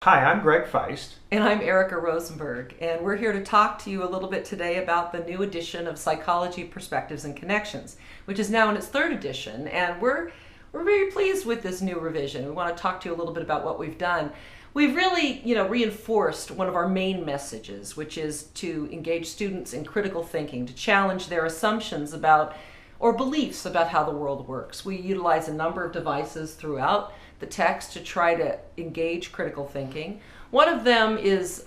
Hi, I'm Greg Feist. And I'm Erica Rosenberg, and we're here to talk to you a little bit today about the new edition of Psychology, Perspectives, and Connections, which is now in its third edition, and we're very pleased with this new revision. We want to talk to you a little bit about what we've done. We've really, reinforced one of our main messages, which is to engage students in critical thinking, to challenge their assumptions about or beliefs about how the world works. We utilize a number of devices throughout the text to try to engage critical thinking. One of them is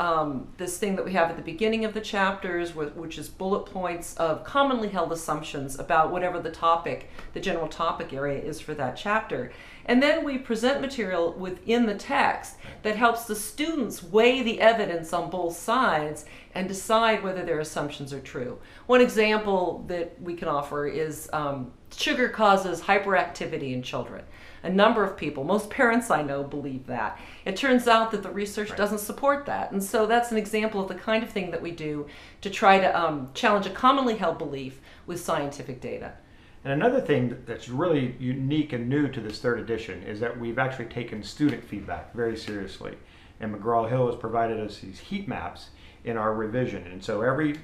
this thing that we have at the beginning of the chapters, which is bullet points of commonly held assumptions about whatever the general topic area is for that chapter. And then we present material within the text that helps the students weigh the evidence on both sides and decide whether their assumptions are true. One example that we can offer is sugar causes hyperactivity in children. A number of people, most parents I know, believe that. It turns out that the research doesn't support that. And so that's an example of the kind of thing that we do to try to challenge a commonly held belief with scientific data. And another thing that's really unique and new to this third edition is that we've actually taken student feedback very seriously. And McGraw-Hill has provided us these heat maps in our revision. And so every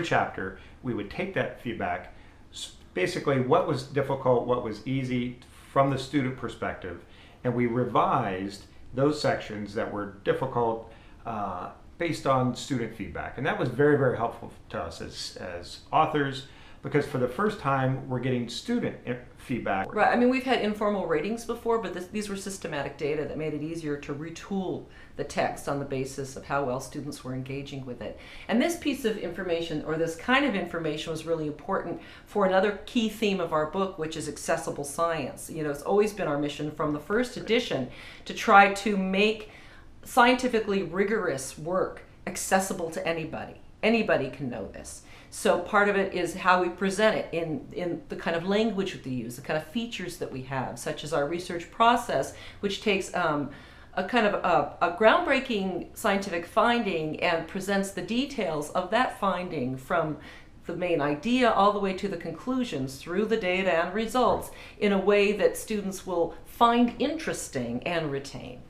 chapter, we would take that feedback, basically what was difficult, what was easy from the student perspective, and we revised those sections that were difficult based on student feedback. And that was very, very helpful to us as authors, because for the first time we're getting student feedback. Right, I mean, we've had informal ratings before, but these were systematic data that made it easier to retool the text on the basis of how well students were engaging with it. And this piece of information, or this kind of information, was really important for another key theme of our book, which is accessible science. It's always been our mission from the first edition to try to make scientifically rigorous work accessible to anybody. Anybody can know this. So part of it is how we present it in the kind of language that we use, the kind of features that we have, such as our research process, which takes a kind of a groundbreaking scientific finding and presents the details of that finding from the main idea all the way to the conclusions through the data and results in a way that students will find interesting and retain.